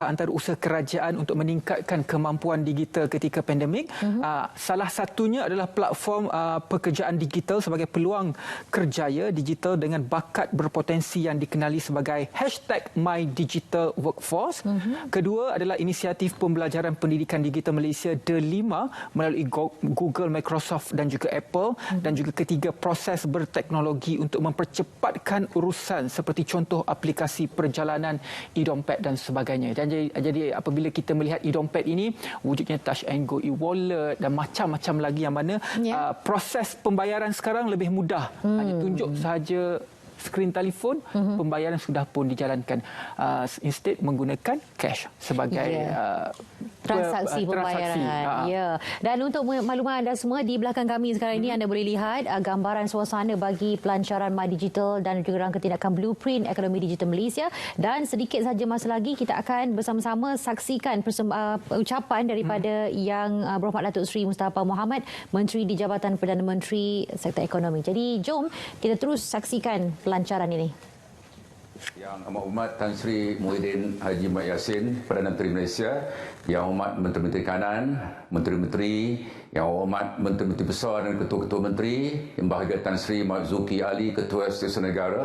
antara usaha kerajaan untuk meningkatkan kemampuan digital ketika pandemik. Salah satunya adalah platform pekerjaan digital sebagai peluang kerjaya digital dengan bakat berpotensi yang dikenali sebagai #MyDigitalWorkforce. Kedua adalah inisiatif pembelajaran pendidikan digital Malaysia D5 melalui Google, Microsoft dan juga Apple. Dan juga ketiga, proses berteknologi untuk mempercepatkan urusan seperti contoh aplikasi perjalanan, e-dompet dan sebagainya. Dan jadi apabila kita melihat e-dompet ini wujudnya touch and go, e-wallet dan macam-macam lagi yang mana proses pembayaran sekarang lebih mudah. Hanya tunjuk sahaja skrin telefon, pembayaran sudah pun dijalankan. Instead menggunakan cash sebagai transaksi pembayaran. Ya. Dan untuk makluman anda semua, di belakang kami sekarang ini anda boleh lihat gambaran suasana bagi pelancaran My Digital dan juga rangka tindakan Blueprint Ekonomi Digital Malaysia. Dan sedikit saja masa lagi kita akan bersama-sama saksikan ucapan daripada Yang Berhormat Datuk Seri Mustafa Mohamed, Menteri di Jabatan Perdana Menteri Sektor Ekonomi. Jadi jom kita terus saksikan pelancaran ini. Yang Amat Hormat Tan Sri Muhyiddin Haji Mat Yassin, Perdana Menteri Malaysia, Yang Hormat Menteri-Menteri Kanan, Menteri-Menteri, Yang Hormat Menteri-Menteri Besar dan Ketua-Ketua Menteri, Yang Berbahagia Tan Sri Marzuki Ali, Ketua Setiausaha Negara,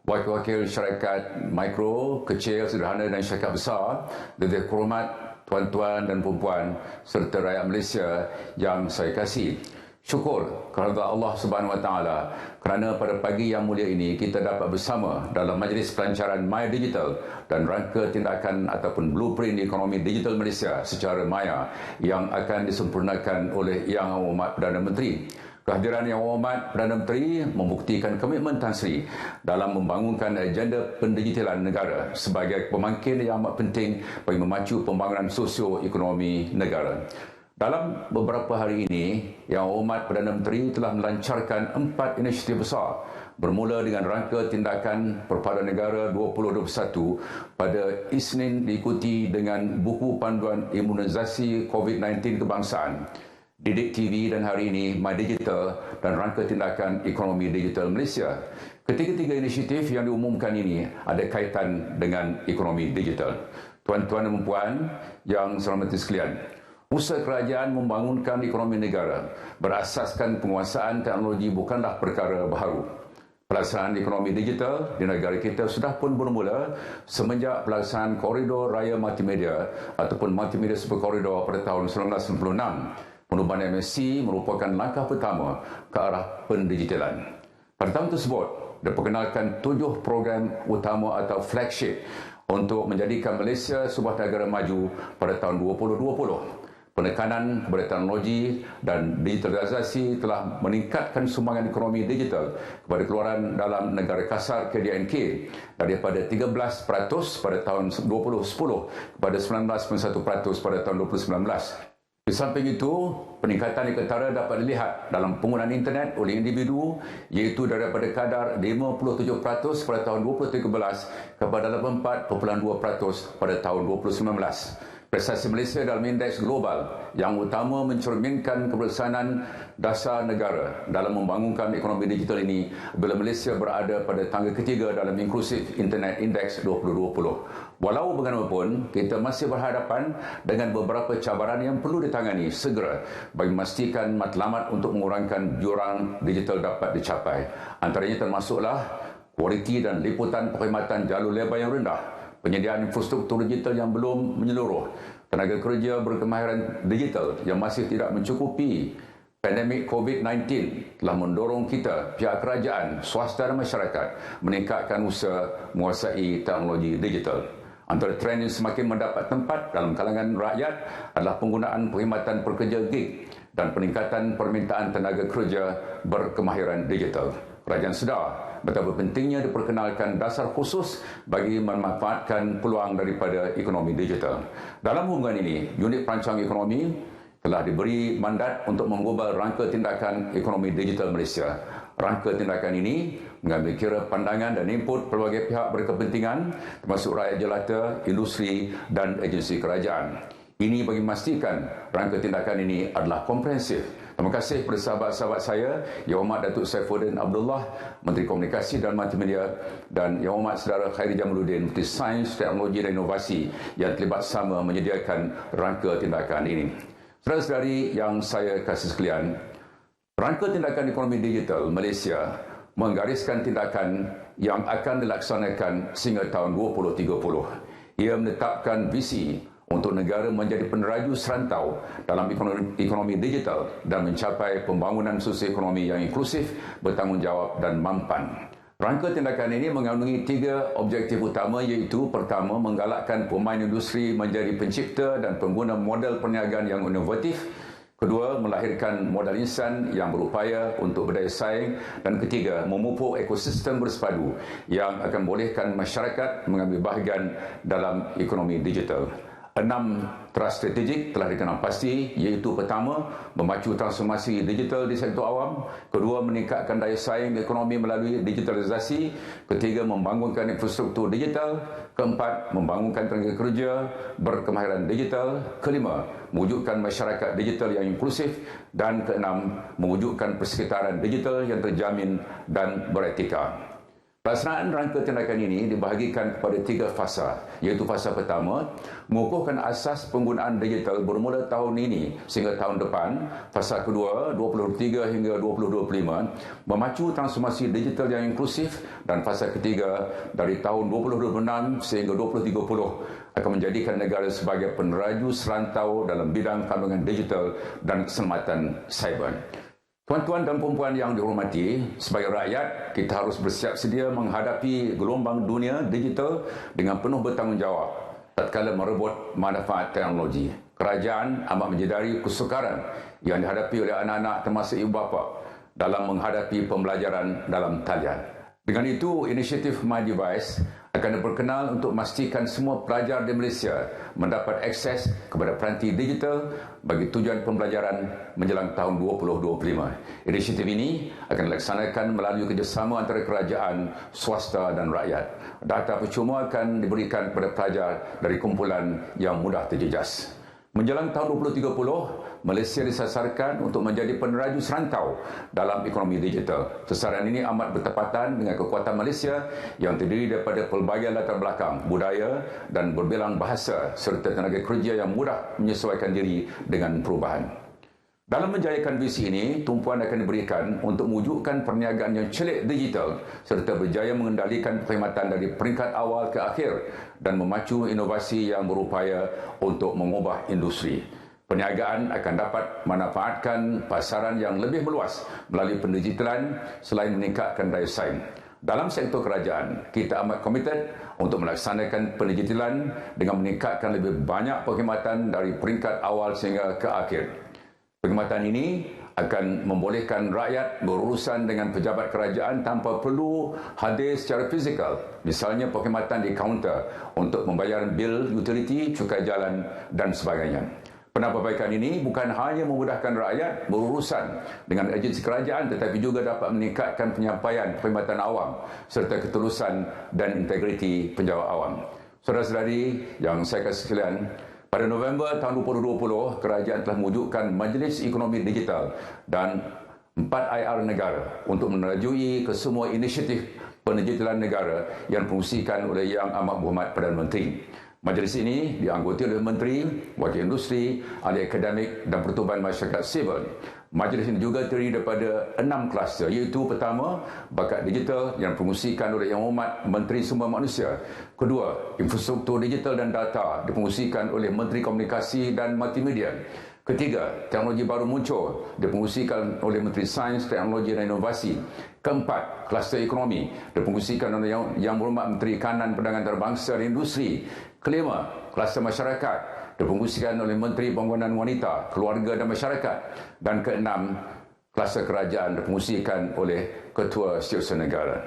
Wakil-Wakil Syarikat Mikro, Kecil, Sederhana dan Syarikat Besar, dan hormat tuan-tuan dan puan-puan serta rakyat Malaysia yang saya kasih. Syukur kepada Allah Subhanahu Wa Taala kerana pada pagi yang mulia ini kita dapat bersama dalam majlis pelancaran My Digital dan rangka tindakan ataupun blueprint ekonomi digital Malaysia secara maya yang akan disempurnakan oleh Yang Hormat Perdana Menteri. Kehadiran Yang Hormat Perdana Menteri membuktikan komitmen Tan Sri dalam membangunkan agenda pendigitalan negara sebagai pemangkin yang amat penting bagi memacu pembangunan sosio-ekonomi negara. Dalam beberapa hari ini, Yang Hormat Perdana Menteri telah melancarkan 4 inisiatif besar bermula dengan rangka tindakan Perpaduan Negara 2021 pada Isnin diikuti dengan buku panduan imunisasi COVID-19 kebangsaan, Didik TV dan hari ini My Digital dan rangka tindakan ekonomi digital Malaysia. Ketiga-tiga inisiatif yang diumumkan ini ada kaitan dengan ekonomi digital. Tuan-tuan dan puan yang saya hormati sekalian, usaha kerajaan membangunkan ekonomi negara berasaskan penguasaan teknologi bukanlah perkara baharu. Pelaksanaan ekonomi digital di negara kita sudah pun bermula semenjak pelaksanaan Koridor Raya Multimedia ataupun Multimedia Super Corridor pada tahun 1996. Penubuhan MSC merupakan langkah pertama ke arah pendigitalan. Pada tahun tersebut, diperkenalkan 7 program utama atau flagship untuk menjadikan Malaysia sebuah negara maju pada tahun 2020. Penekanan kepada teknologi dan digitalisasi telah meningkatkan sumbangan ekonomi digital kepada keluaran dalam negara kasar KDNK daripada 13% pada tahun 2010 kepada 19.1% pada tahun 2019. Di samping itu, peningkatan yang ketara dapat dilihat dalam penggunaan internet oleh individu iaitu daripada kadar 57% pada tahun 2013 kepada 84.2% pada tahun 2019. Prestasi Malaysia dalam indeks global yang utama mencerminkan kebersamaan dasar negara dalam membangunkan ekonomi digital ini bila Malaysia berada pada tangga ketiga dalam Inclusive Internet Index 2020. Walau bagaimanapun, kita masih berhadapan dengan beberapa cabaran yang perlu ditangani segera bagi memastikan matlamat untuk mengurangkan jurang digital dapat dicapai. Antaranya termasuklah kualiti dan liputan perkhidmatan jalur lebar yang rendah, penyediaan infrastruktur digital yang belum menyeluruh, tenaga kerja berkemahiran digital yang masih tidak mencukupi. Pandemik COVID-19 telah mendorong kita, pihak kerajaan, swasta dan masyarakat meningkatkan usaha menguasai teknologi digital. Antara trend yang semakin mendapat tempat dalam kalangan rakyat adalah penggunaan perkhidmatan pekerja gig dan peningkatan permintaan tenaga kerja berkemahiran digital. Kerajaan sedar betapa pentingnya diperkenalkan dasar khusus bagi memanfaatkan peluang daripada ekonomi digital. Dalam hubungan ini, unit perancang ekonomi telah diberi mandat untuk menggubal rangka tindakan ekonomi digital Malaysia. Rangka tindakan ini mengambil kira pandangan dan input pelbagai pihak berkepentingan termasuk rakyat jelata, industri dan agensi kerajaan. Ini bagi memastikan rangka tindakan ini adalah komprehensif Terima kasih kepada sahabat-sahabat saya, Yang Hormat Datuk Saifuddin Abdullah, Menteri Komunikasi dan Multimedia, dan Yang Hormat Saudara Khairi Jamaluddin, Menteri Sains, Teknologi dan Inovasi yang terlibat sama menyediakan rangka tindakan ini. Saudara-saudari yang saya kasih sekalian, rangka tindakan ekonomi digital Malaysia menggariskan tindakan yang akan dilaksanakan sehingga tahun 2030. Ia menetapkan visi untuk negara menjadi peneraju serantau dalam ekonomi digital dan mencapai pembangunan sosioekonomi yang inklusif, bertanggungjawab dan mampan. Rangka tindakan ini mengandungi 3 objektif utama, iaitu pertama, menggalakkan pemain industri menjadi pencipta dan pengguna model perniagaan yang inovatif. Kedua, melahirkan modal insan yang berupaya untuk berdaya saing. Dan ketiga, memupuk ekosistem bersepadu yang akan membolehkan masyarakat mengambil bahagian dalam ekonomi digital. 6 teras strategik telah dikenal pasti, iaitu pertama, memacu transformasi digital di sektor awam. Kedua, meningkatkan daya saing ekonomi melalui digitalisasi. Ketiga, membangunkan infrastruktur digital. Keempat, membangunkan tenaga kerja berkemahiran digital. Kelima, mewujudkan masyarakat digital yang inklusif. Dan keenam, mewujudkan persekitaran digital yang terjamin dan beretika. Pelaksanaan rangka tindakan ini dibahagikan kepada 3 fasa, iaitu fasa pertama, mengukuhkan asas penggunaan digital bermula tahun ini sehingga tahun depan. Fasa kedua, 2023 hingga 2025, memacu transformasi digital yang inklusif. Dan fasa ketiga, dari tahun 2026 sehingga 2030, akan menjadikan negara sebagai peneraju serantau dalam bidang kandungan digital dan keselamatan cyber. Tuan-tuan dan puan-puan yang dihormati, sebagai rakyat, kita harus bersiap sedia menghadapi gelombang dunia digital dengan penuh bertanggungjawab tatkala merebut manfaat teknologi. Kerajaan amat menyedari kesukaran yang dihadapi oleh anak-anak termasuk ibu bapa dalam menghadapi pembelajaran dalam talian. Dengan itu, inisiatif My Device akan diperkenal untuk memastikan semua pelajar di Malaysia mendapat akses kepada peranti digital bagi tujuan pembelajaran menjelang tahun 2025. Inisiatif ini akan dilaksanakan melalui kerjasama antara kerajaan, swasta dan rakyat. Data percuma akan diberikan kepada pelajar dari kumpulan yang mudah terjejas. Menjelang tahun 2030, Malaysia disasarkan untuk menjadi peneraju serantau dalam ekonomi digital. Sasaran ini amat bertepatan dengan kekuatan Malaysia yang terdiri daripada pelbagai latar belakang, budaya dan berbilang bahasa serta tenaga kerja yang mudah menyesuaikan diri dengan perubahan. Dalam menjayakan visi ini, tumpuan akan diberikan untuk mewujudkan perniagaan yang celik digital serta berjaya mengendalikan perkhidmatan dari peringkat awal ke akhir dan memacu inovasi yang berupaya untuk mengubah industri. Perniagaan akan dapat memanfaatkan pasaran yang lebih meluas melalui pendigitalan selain meningkatkan daya saing. Dalam sektor kerajaan, kita amat komited untuk melaksanakan pendigitalan dengan meningkatkan lebih banyak perkhidmatan dari peringkat awal sehingga ke akhir. Perkhidmatan ini akan membolehkan rakyat berurusan dengan pejabat kerajaan tanpa perlu hadir secara fizikal. Misalnya perkhidmatan di kaunter untuk membayar bil utiliti, cukai jalan dan sebagainya. Penambahbaikan ini bukan hanya memudahkan rakyat berurusan dengan agensi kerajaan tetapi juga dapat meningkatkan penyampaian perkhidmatan awam serta ketulusan dan integriti pejabat awam. Saudara-saudari yang saya kasih sekalian, pada November tahun 2020, kerajaan telah mewujudkan Majlis Ekonomi Digital dan 4 IR negara untuk menerajui ke semua inisiatif pendigitalan negara yang dipromosikan oleh Yang Amat Berhormat Perdana Menteri. Majlis ini dianggoti oleh Menteri, Wakil Industri, Ahli Akademik dan Pertubuhan Masyarakat Sivil. Majlis ini juga terdiri daripada 6 kluster, iaitu pertama, bakat digital yang dipromosikan oleh Yang Hormat Menteri Sumber Manusia. Kedua, infrastruktur digital dan data dipromosikan oleh Menteri Komunikasi dan Multimedia. Ketiga, teknologi baru muncul dipromosikan oleh Menteri Sains, Teknologi dan Inovasi. Keempat, kluster ekonomi dipromosikan oleh Yang Berhormat Menteri Kanan, Perdagangan Antarabangsa dan Industri. Kelima, kluster masyarakat dipromosikan oleh Menteri Pembangunan Wanita, Keluarga dan Masyarakat. Dan keenam, kluster kerajaan dipromosikan oleh Ketua Setiausaha Negara.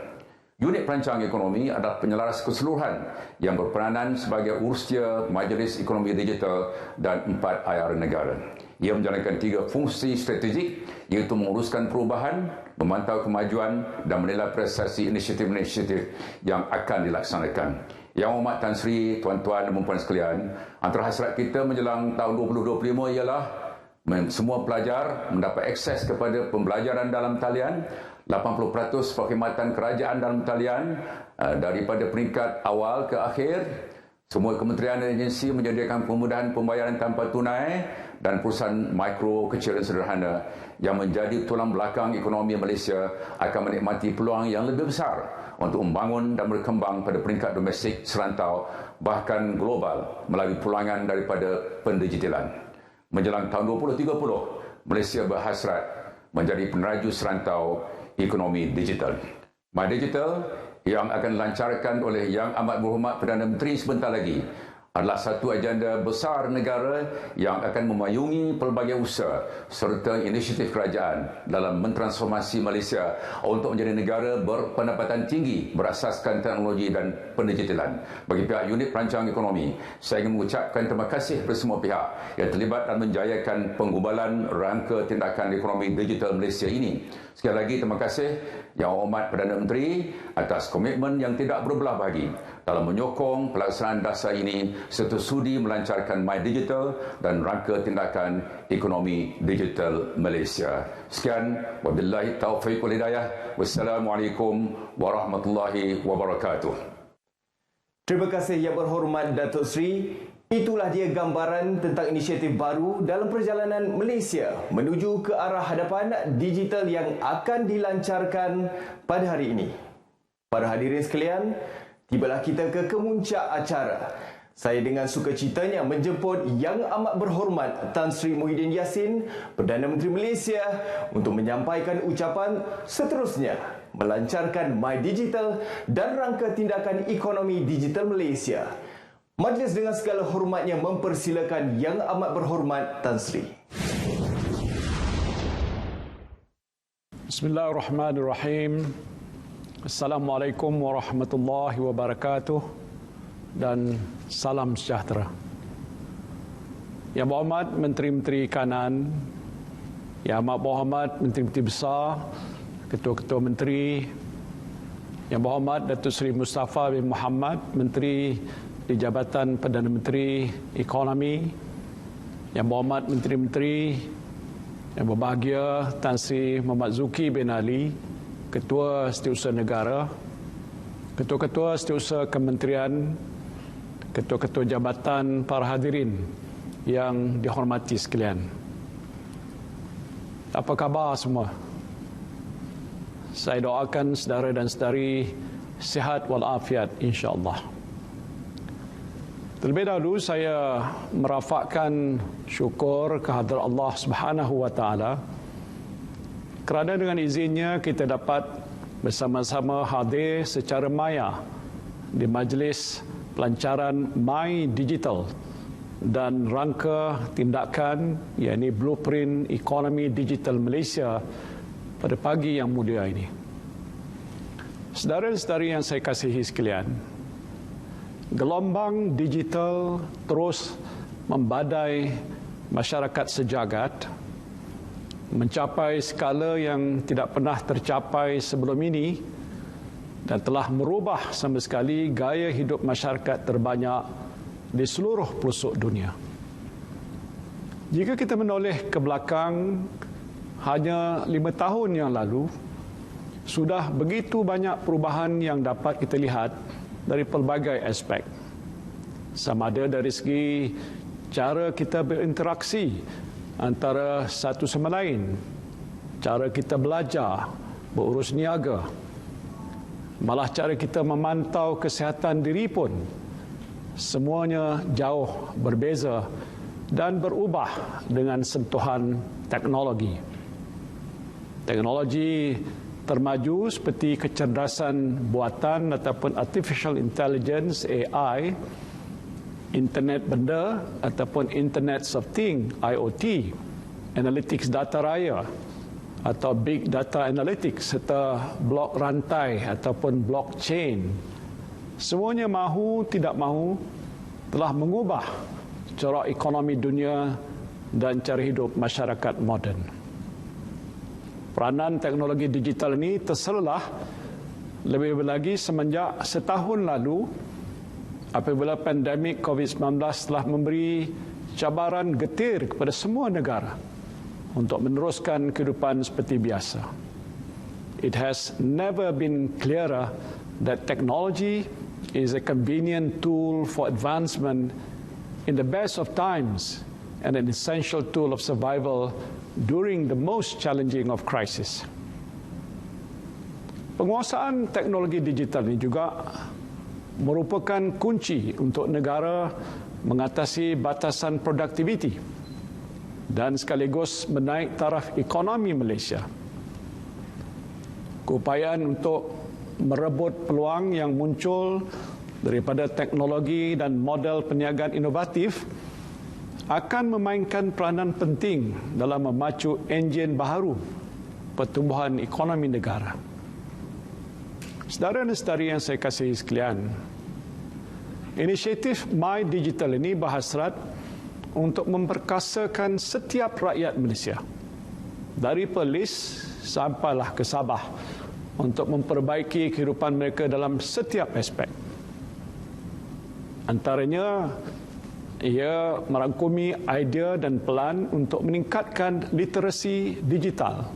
Unit Perancang Ekonomi adalah penyelaras keseluruhan yang berperanan sebagai urustia Majlis Ekonomi Digital dan 4 IR negara. Ia menjalankan 3 fungsi strategik, iaitu menguruskan perubahan, memantau kemajuan dan menilai prestasi inisiatif-inisiatif yang akan dilaksanakan. Yang Hormat Tan Sri, tuan-tuan dan puan-puan sekalian, antara hasrat kita menjelang tahun 2025 ialah Semua pelajar mendapat akses kepada pembelajaran dalam talian. 80% perkhidmatan kerajaan dalam talian daripada peringkat awal ke akhir. Semua kementerian dan agensi menyediakan kemudahan pembayaran tanpa tunai dan perusahaan mikro, kecil dan sederhana yang menjadi tulang belakang ekonomi Malaysia akan menikmati peluang yang lebih besar untuk membangun dan berkembang pada peringkat domestik, serantau bahkan global melalui pulangan daripada pendigitalan. Menjelang tahun 2030, Malaysia berhasrat menjadi peneraju serantau ekonomi digital. MyDigital yang akan dilancarkan oleh Yang Amat Berhormat Perdana Menteri sebentar lagi adalah satu agenda besar negara yang akan memayungi pelbagai usaha serta inisiatif kerajaan dalam mentransformasi Malaysia untuk menjadi negara berpendapatan tinggi berasaskan teknologi dan pendigitalan. Bagi pihak unit perancang ekonomi, saya ingin mengucapkan terima kasih kepada semua pihak yang terlibat dalam menjayakan penggubalan rangka tindakan ekonomi digital Malaysia ini. Sekali lagi terima kasih Yang Amat Perdana Menteri atas komitmen yang tidak berbelah bagi dalam menyokong pelaksanaan dasar ini serta sudi melancarkan MyDigital dan rangka tindakan ekonomi digital Malaysia. Sekian, wabillahi taufiq wal hidayah. Wassalamualaikum warahmatullahi wabarakatuh. Terima kasih Yang Berhormat Datuk Seri. Itulah dia gambaran tentang inisiatif baru dalam perjalanan Malaysia menuju ke arah hadapan digital yang akan dilancarkan pada hari ini. Para hadirin sekalian, tibalah kita ke kemuncak acara. Saya dengan sukacitanya menjemput Yang Amat Berhormat Tan Sri Muhyiddin Yassin, Perdana Menteri Malaysia, untuk menyampaikan ucapan seterusnya melancarkan MyDigital dan rangka tindakan ekonomi digital Malaysia. Majlis dengan segala hormatnya mempersilakan Yang Amat Berhormat Tan Sri. Bismillahirrahmanirrahim. Assalamualaikum warahmatullahi wabarakatuh dan salam sejahtera. Yang Berhormat Menteri-Menteri Kanan, Yang Amat Berhormat Menteri-Menteri Besar, Ketua-Ketua Menteri, Yang Berhormat Datuk Seri Mustafa bin Muhammad, Menteri di Jabatan Perdana Menteri Ekonomi, Yang Berhormat Menteri-Menteri, Yang berbahagia Tan Sri Muhammad Zuki bin Ali, Ketua Setiausaha Negara, Ketua-Ketua Setiausaha Kementerian, Ketua-Ketua Jabatan, para hadirin yang dihormati sekalian. Apa khabar semua? Saya doakan saudara dan saudari sihat walafiat insya-Allah. Terlebih dahulu saya merafakkan syukur kehadrat Allah Subhanahu wa taala kerana dengan izinnya kita dapat bersama-sama hadir secara maya di majlis pelancaran MyDigital dan rangka tindakan yakni Blueprint Ekonomi Digital Malaysia pada pagi yang mulia ini. Saudara-saudari yang saya kasihi sekalian, gelombang digital terus membadai masyarakat sejagat, mencapai skala yang tidak pernah tercapai sebelum ini dan telah merubah sama sekali gaya hidup masyarakat terbanyak di seluruh pelosok dunia. Jika kita menoleh ke belakang hanya 5 tahun yang lalu, sudah begitu banyak perubahan yang dapat kita lihat dari pelbagai aspek. Sama ada dari segi cara kita berinteraksi antara satu sama lain, cara kita belajar, berurus niaga, malah cara kita memantau kesihatan diri pun, semuanya jauh berbeza dan berubah dengan sentuhan teknologi. Teknologi termaju seperti kecerdasan buatan ataupun artificial intelligence AI, internet benda ataupun internet of things IoT, analytics data raya atau big data analytics serta blok rantai ataupun blockchain, semuanya mahu tidak mahu telah mengubah corak ekonomi dunia dan cara hidup masyarakat moden. Peranan teknologi digital ini terselah lebih lagi semenjak setahun lalu apabila pandemik COVID-19 telah memberi cabaran getir kepada semua negara untuk meneruskan kehidupan seperti biasa. It has never been clearer that technology is a convenient tool for advancement in the best of times and an essential tool of survival during the most challenging of crises. Penguasaan teknologi digital ini juga merupakan kunci untuk negara mengatasi batasan produktiviti dan sekaligus menaik taraf ekonomi Malaysia. Keupayaan untuk merebut peluang yang muncul daripada teknologi dan model perniagaan inovatif akan memainkan peranan penting dalam memacu enjin baharu pertumbuhan ekonomi negara. Saudara dan saudari yang saya kasihi sekalian, inisiatif My Digital ini berhasrat untuk memperkasakan setiap rakyat Malaysia dari Perlis sampailah ke Sabah untuk memperbaiki kehidupan mereka dalam setiap aspek. Antaranya, ia merangkumi idea dan pelan untuk meningkatkan literasi digital,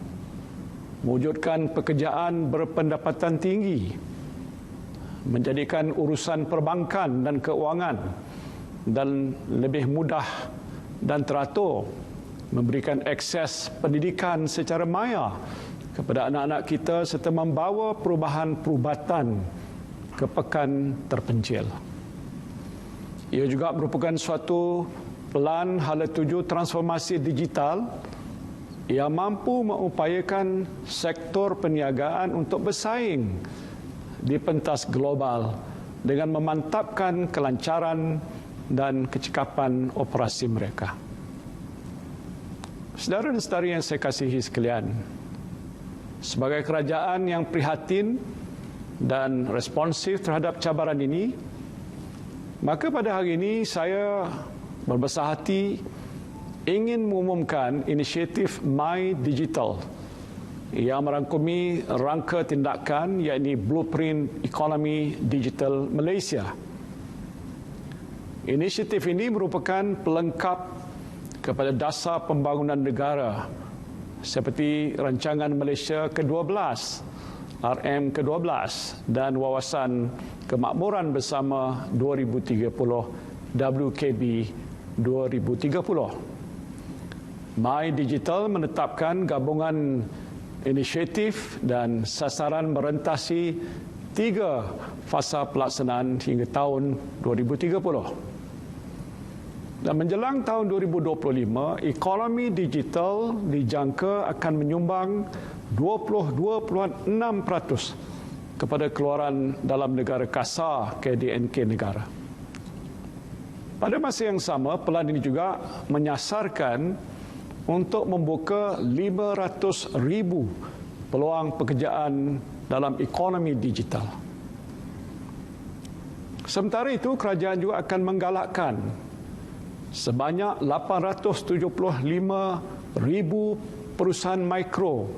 mewujudkan pekerjaan berpendapatan tinggi, menjadikan urusan perbankan dan keuangan dan lebih mudah dan teratur, memberikan akses pendidikan secara maya kepada anak-anak kita serta membawa perubahan perubatan ke pekan terpencil. Ia juga merupakan suatu pelan hala tuju transformasi digital yang mampu mengupayakan sektor perniagaan untuk bersaing di pentas global dengan memantapkan kelancaran dan kecekapan operasi mereka. Saudara dan saudari yang saya kasihi sekalian, sebagai kerajaan yang prihatin dan responsif terhadap cabaran ini, maka pada hari ini saya berbesar hati ingin mengumumkan inisiatif My Digital yang merangkumi rangka tindakan iaitu Blueprint Ekonomi Digital Malaysia. Inisiatif ini merupakan pelengkap kepada dasar pembangunan negara seperti Rancangan Malaysia ke-12, RM ke-12 dan Wawasan Kemakmuran Bersama 2030 WKB 2030. My Digital menetapkan gabungan inisiatif dan sasaran merentasi 3 fasa pelaksanaan hingga tahun 2030. Dan menjelang tahun 2025, ekonomi digital dijangka akan menyumbang 22.6% kepada keluaran dalam negara kasar KDNK negara. Pada masa yang sama, pelan ini juga menyasarkan untuk membuka 500,000 peluang pekerjaan dalam ekonomi digital. Sementara itu, kerajaan juga akan menggalakkan sebanyak 875,000 perusahaan mikro,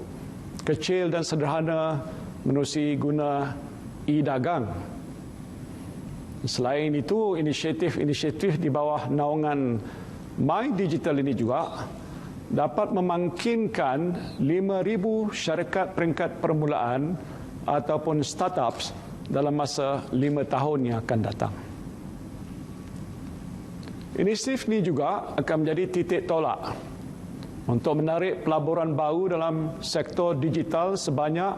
kecil dan sederhana menerusi guna e-dagang. Selain itu, inisiatif-inisiatif di bawah naungan My Digital ini juga dapat memangkinkan 5,000 syarikat peringkat permulaan ataupun startups dalam masa 5 tahun yang akan datang. Inisiatif ini juga akan menjadi titik tolak untuk menarik pelaburan baru dalam sektor digital sebanyak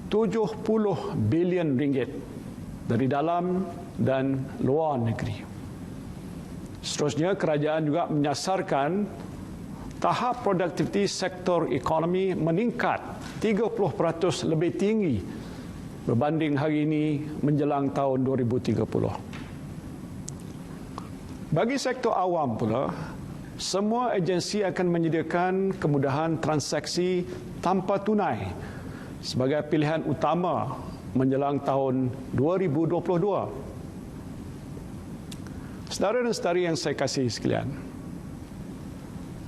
70 bilion ringgit dari dalam dan luar negeri. Seterusnya, kerajaan juga menyasarkan tahap produktiviti sektor ekonomi meningkat 30% lebih tinggi berbanding hari ini menjelang tahun 2030. Bagi sektor awam pula, semua agensi akan menyediakan kemudahan transaksi tanpa tunai sebagai pilihan utama menjelang tahun 2022. Saudara dan saudari yang saya kasihi sekalian,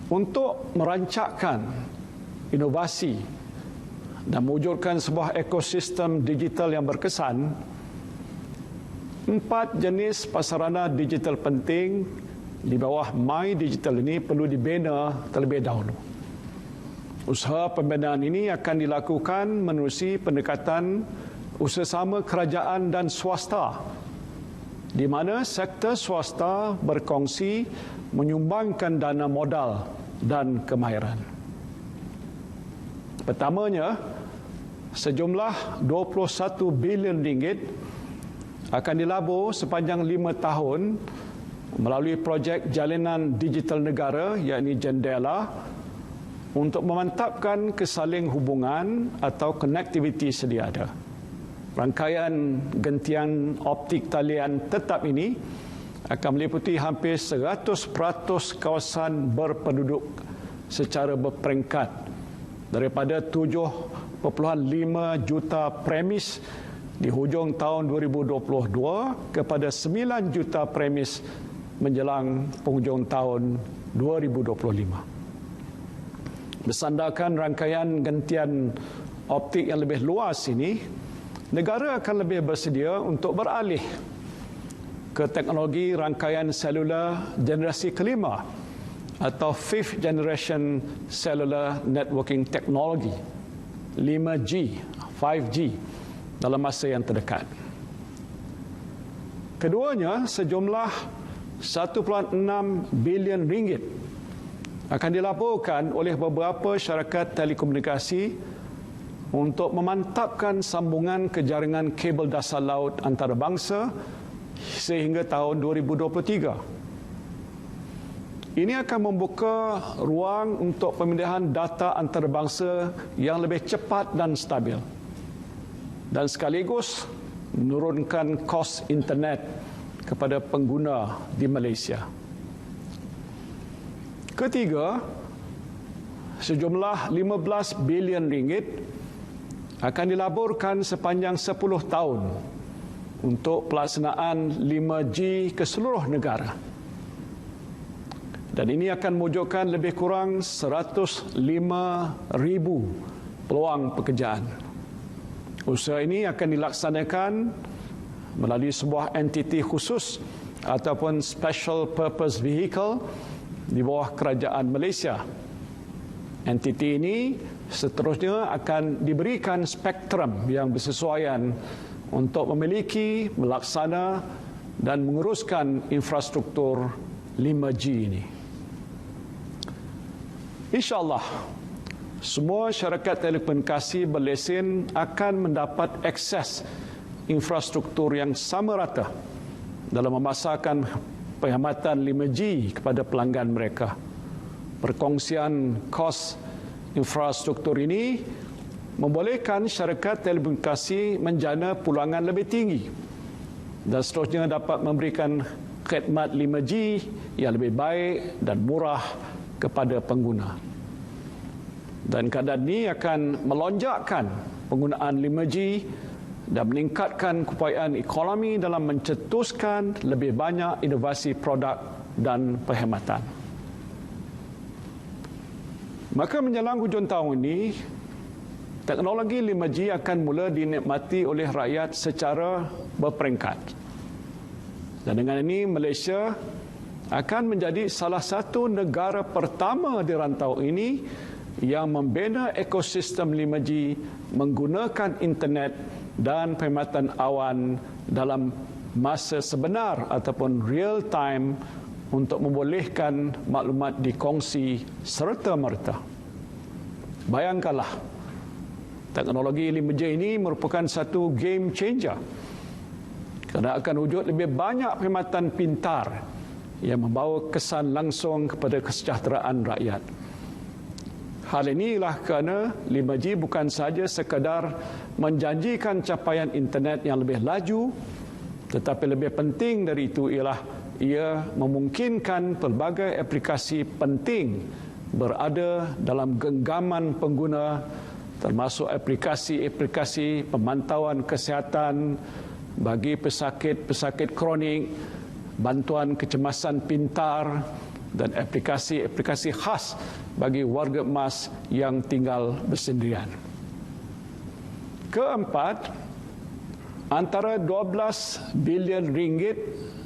untuk merancangkan inovasi dan mewujudkan sebuah ekosistem digital yang berkesan, 4 jenis prasarana digital penting di bawah My Digital ini perlu dibina terlebih dahulu. Usaha pembinaan ini akan dilakukan menerusi pendekatan usaha kerajaan dan swasta, di mana sektor swasta berkongsi menyumbangkan dana modal dan kemahiran. Pertamanya, sejumlah 21 bilion ringgit akan dilabur sepanjang 5 tahun melalui projek Jalinan Digital Negara, yakni JENDELA, untuk memantapkan kesaling hubungan atau konektiviti sedia ada. Rangkaian gentian optik talian tetap ini akan meliputi hampir 100% kawasan berpenduduk secara berperingkat daripada 7.5 juta premis di hujung tahun 2022 kepada 9 juta premis menjelang penghujung tahun 2025. Bersandarkan rangkaian gentian optik yang lebih luas ini, negara akan lebih bersedia untuk beralih ke teknologi rangkaian selular generasi kelima atau Fifth Generation Cellular Networking Technology, 5G, 5G dalam masa yang terdekat. Keduanya, sejumlah 1.6 bilion ringgit akan dilaporkan oleh beberapa syarikat telekomunikasi untuk memantapkan sambungan ke jaringan kabel dasar laut antarabangsa sehingga tahun 2023. Ini akan membuka ruang untuk pemindahan data antarabangsa yang lebih cepat dan stabil, dan sekaligus menurunkan kos internet kepada pengguna di Malaysia. Ketiga, sejumlah 15 bilion ringgit akan dilaburkan sepanjang 10 tahun untuk pelaksanaan 5G ke seluruh negara. Dan ini akan mewujudkan lebih kurang 105,000 peluang pekerjaan. Usaha ini akan dilaksanakan melalui sebuah entiti khusus ataupun special purpose vehicle di bawah kerajaan Malaysia. Entiti ini seterusnya akan diberikan spektrum yang bersesuaian untuk memiliki, melaksana dan menguruskan infrastruktur 5G ini. InsyaAllah, semua syarikat telekomunikasi berlesen akan mendapat akses infrastruktur yang sama rata dalam memasarkan penghematan 5G kepada pelanggan mereka. Perkongsian kos infrastruktur ini membolehkan syarikat telekomunikasi menjana pulangan lebih tinggi dan seterusnya dapat memberikan khidmat 5G yang lebih baik dan murah kepada pengguna. Dan keadaan ini akan melonjakkan penggunaan 5G dan meningkatkan keupayaan ekonomi dalam mencetuskan lebih banyak inovasi produk dan perkhidmatan. Maka menjelang hujung tahun ini, teknologi 5G akan mula dinikmati oleh rakyat secara berperingkat. Dan dengan ini, Malaysia akan menjadi salah satu negara pertama di rantau ini yang membina ekosistem 5G menggunakan internet dan perkhidmatan awan dalam masa sebenar ataupun real time untuk membolehkan maklumat dikongsi serta-merta. Bayangkanlah, teknologi 5G ini merupakan satu game changer kerana akan wujud lebih banyak perkhidmatan pintar yang membawa kesan langsung kepada kesejahteraan rakyat. Hal inilah kerana 5G bukan sahaja sekadar menjanjikan capaian internet yang lebih laju, tetapi lebih penting dari itu ialah ia memungkinkan pelbagai aplikasi penting berada dalam genggaman pengguna, termasuk aplikasi-aplikasi pemantauan kesihatan bagi pesakit-pesakit kronik, bantuan kecemasan pintar dan aplikasi-aplikasi khas bagi warga emas yang tinggal bersendirian. Keempat, antara 12 bilion ringgit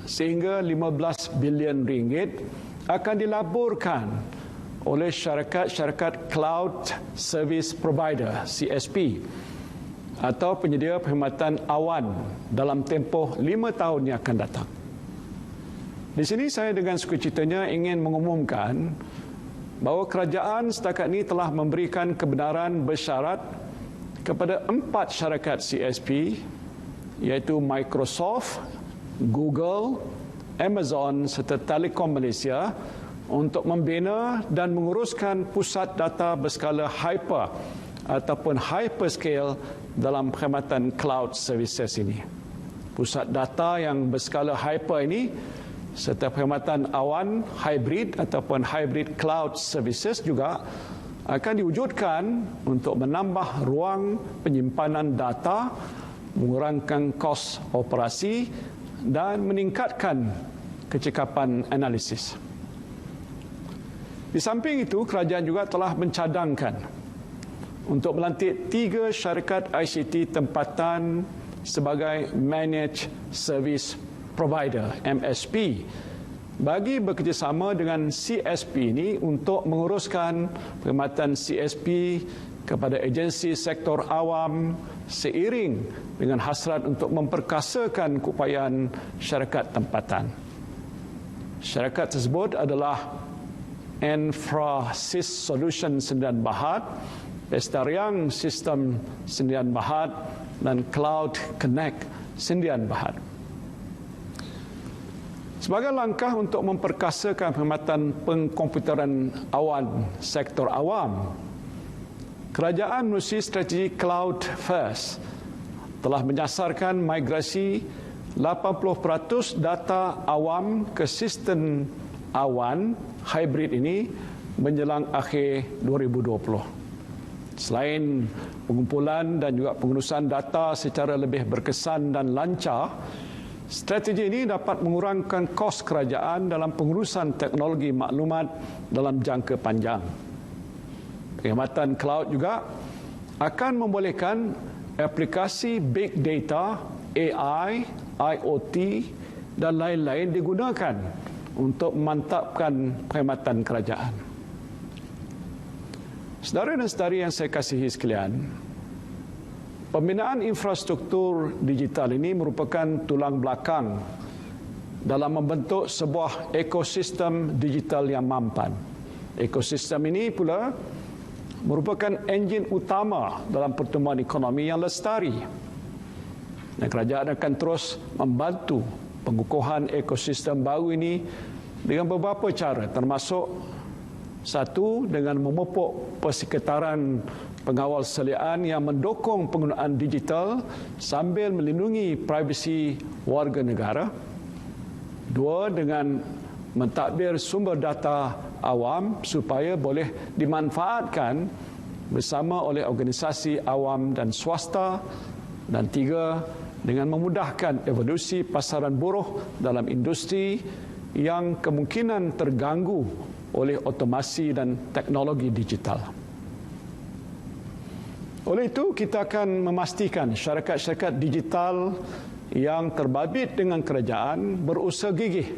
sehingga 15 bilion ringgit akan dilaburkan oleh syarikat-syarikat Cloud Service Provider (CSP) atau penyedia perkhidmatan awan dalam tempoh 5 tahun yang akan datang. Di sini saya dengan sukacitanya ingin mengumumkan bahawa kerajaan setakat ini telah memberikan kebenaran bersyarat kepada 4 syarikat CSP, iaitu Microsoft, Google, Amazon serta Telekom Malaysia untuk membina dan menguruskan pusat data berskala hyper ataupun hyperscale dalam perkhidmatan cloud services ini. Pusat data yang berskala hyper ini serta perkhidmatan awan hybrid ataupun hybrid cloud services juga akan diwujudkan untuk menambah ruang penyimpanan data, mengurangkan kos operasi dan meningkatkan kecekapan analisis. Di samping itu, kerajaan juga telah mencadangkan untuk melantik 3 syarikat ICT tempatan sebagai Managed Service Provider (MSP) bagi bekerjasama dengan CSP ini untuk menguruskan perkhidmatan CSP kepada agensi sektor awam seiring dengan hasrat untuk memperkasakan keupayaan syarikat tempatan. Syarikat tersebut adalah Infrasys Solution Sdn Bhd, Pestariang Sistem Sdn Bhd dan Cloud Connect Sdn Bhd. Sebagai langkah untuk memperkasakan perkhidmatan pengkomputeran awan sektor awam, kerajaan melalui strategi Cloud First telah menyasarkan migrasi 80% data awam ke sistem awan hybrid ini menjelang akhir 2020. Selain pengumpulan dan juga pengurusan data secara lebih berkesan dan lancar, strategi ini dapat mengurangkan kos kerajaan dalam pengurusan teknologi maklumat dalam jangka panjang. Perkhidmatan cloud juga akan membolehkan aplikasi big data, AI, IoT dan lain-lain digunakan untuk memantapkan perkhidmatan kerajaan. Saudara dan saudari yang saya kasihi sekalian, pembinaan infrastruktur digital ini merupakan tulang belakang dalam membentuk sebuah ekosistem digital yang mampan. Ekosistem ini pula merupakan enjin utama dalam pertumbuhan ekonomi yang lestari. Dan kerajaan akan terus membantu pengukuhan ekosistem baru ini dengan beberapa cara, termasuk satu, dengan memupuk persekitaran pengawal seliaan yang mendukung penggunaan digital sambil melindungi privasi warga negara. Dua, dengan mentadbir sumber data awam supaya boleh dimanfaatkan bersama oleh organisasi awam dan swasta. Dan tiga, dengan memudahkan evolusi pasaran buruh dalam industri yang kemungkinan terganggu oleh otomasi dan teknologi digital. Oleh itu, kita akan memastikan syarikat-syarikat digital yang terbabit dengan kerajaan berusaha gigih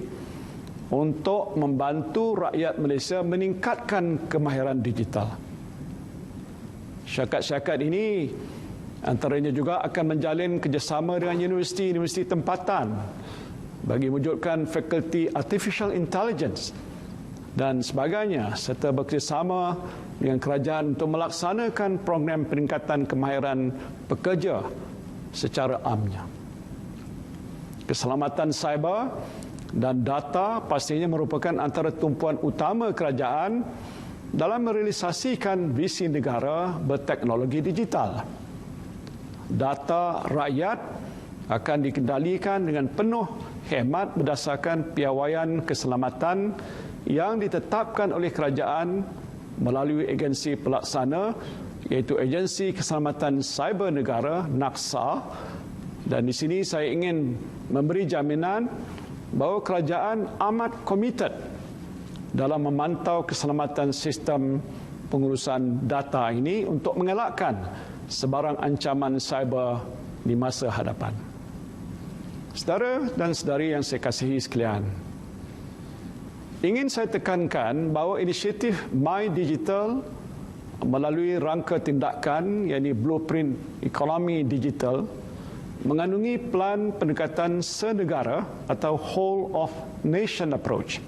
untuk membantu rakyat Malaysia meningkatkan kemahiran digital. Syarikat-syarikat ini antaranya juga akan menjalin kerjasama dengan universiti-universiti tempatan bagi mewujudkan fakulti Artificial Intelligence dan sebagainya, serta bekerjasama dengan kerajaan untuk melaksanakan program peningkatan kemahiran pekerja secara amnya. Keselamatan cyber dan data pastinya merupakan antara tumpuan utama kerajaan dalam merealisasikan visi negara berteknologi digital. Data rakyat akan dikendalikan dengan penuh khidmat berdasarkan piawaian keselamatan yang ditetapkan oleh kerajaan melalui agensi pelaksana, iaitu Agensi Keselamatan Cyber Negara (NAKSA). Dan di sini saya ingin memberi jaminan bahawa kerajaan amat komited dalam memantau keselamatan sistem pengurusan data ini untuk mengelakkan sebarang ancaman cyber di masa hadapan. Saudara dan saudari yang saya kasihi sekalian, Ingin saya tekankan bahawa inisiatif My Digital melalui rangka tindakan yakni Blueprint Ekonomi Digital mengandungi plan pendekatan senegara atau whole of nation approach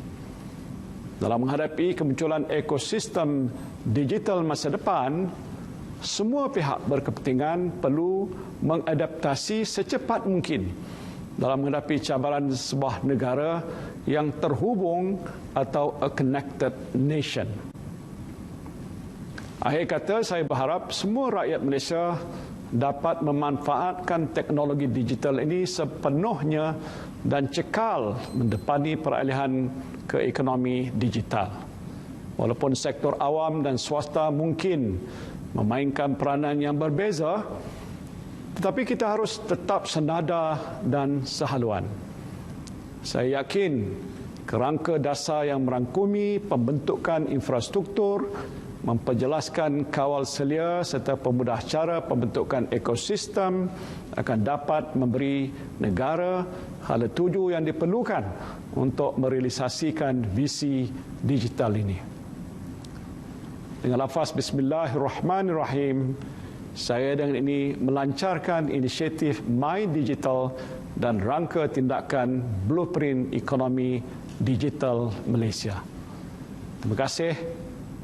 dalam menghadapi kemunculan ekosistem digital masa depan. Semua pihak berkepentingan perlu mengadaptasi secepat mungkin dalam menghadapi cabaran sebuah negara yang terhubung atau a connected nation. Akhir kata, saya berharap semua rakyat Malaysia dapat memanfaatkan teknologi digital ini sepenuhnya dan cekal mendepani peralihan ke ekonomi digital. Walaupun sektor awam dan swasta mungkin memainkan peranan yang berbeza, tetapi kita harus tetap senada dan sehaluan. Saya yakin kerangka dasar yang merangkumi pembentukan infrastruktur, memperjelaskan kawal selia serta pemudah cara pembentukan ekosistem akan dapat memberi negara hala tuju yang diperlukan untuk merealisasikan visi digital ini. Dengan lafaz Bismillahirrahmanirrahim, saya dengan ini melancarkan inisiatif My Digital dan rangka tindakan Blueprint Ekonomi Digital Malaysia. Terima kasih.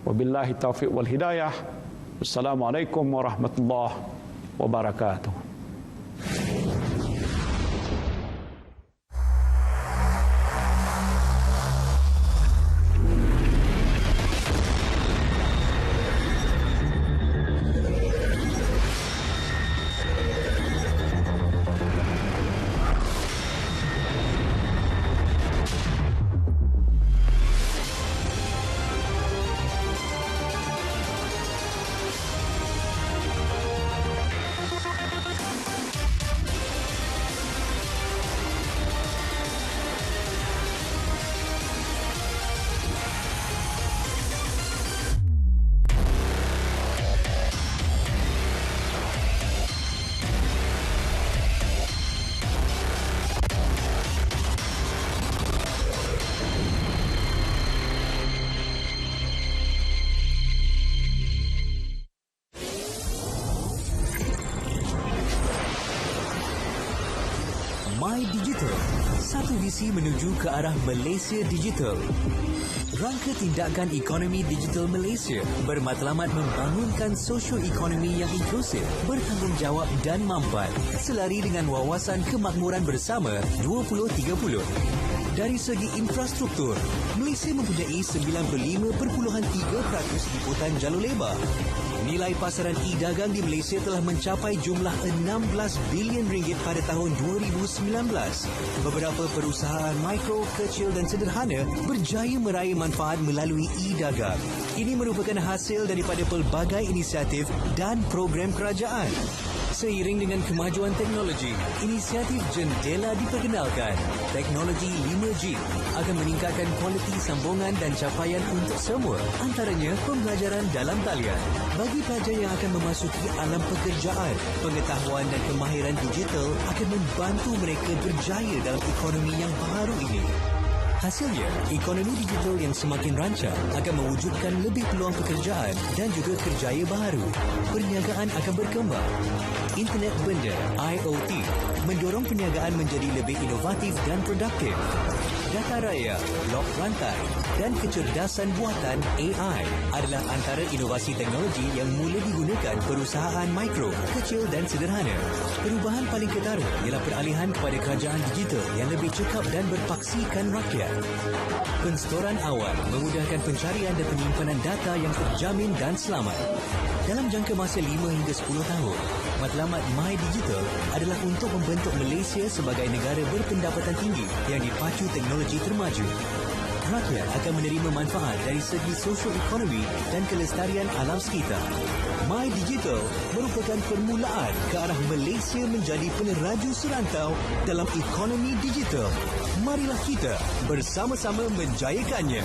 Wabillahi taufiq wal hidayah. Wassalamualaikum warahmatullahi wabarakatuh. My Digital, satu visi menuju ke arah Malaysia Digital. Rangka tindakan ekonomi digital Malaysia bermatlamat membangunkan sosioekonomi yang inklusif, bertanggungjawab dan mampan, selari dengan wawasan kemakmuran bersama 2030. Dari segi infrastruktur, Malaysia mempunyai 95.3% liputan jalur lebar. Nilai pasaran e-dagang di Malaysia telah mencapai jumlah 16 bilion ringgit pada tahun 2019. Beberapa perusahaan mikro, kecil dan sederhana berjaya meraih manfaat melalui e-dagang. Ini merupakan hasil daripada pelbagai inisiatif dan program kerajaan. Seiring dengan kemajuan teknologi, inisiatif Jendela diperkenalkan. Teknologi 5G akan meningkatkan kualiti sambungan dan capaian untuk semua, antaranya pembelajaran dalam talian. Bagi pelajar yang akan memasuki alam pekerjaan, pengetahuan dan kemahiran digital akan membantu mereka berjaya dalam ekonomi yang baru ini. Hasilnya, ekonomi digital yang semakin rancak akan mewujudkan lebih peluang pekerjaan dan juga kerjaya baru. Perniagaan akan berkembang. Internet benda, IoT, mendorong perniagaan menjadi lebih inovatif dan produktif. Data raya, blok rantai dan kecerdasan buatan AI adalah antara inovasi teknologi yang mula digunakan perusahaan mikro, kecil dan sederhana. Perubahan paling ketara ialah peralihan kepada kerajaan digital yang lebih cekap dan berpaksikan rakyat. Penstoran awal memudahkan pencarian dan penyimpanan data yang terjamin dan selamat. Dalam jangka masa 5 hingga 10 tahun, matlamat My Digital adalah untuk membentuk Malaysia sebagai negara berpendapatan tinggi yang dipacu teknologi termaju. Rakyat akan menerima manfaat dari segi sosioekonomi dan kelestarian alam sekitar. My Digital merupakan permulaan ke arah Malaysia menjadi peneraju serantau dalam ekonomi digital. Marilah kita bersama-sama menjayakannya.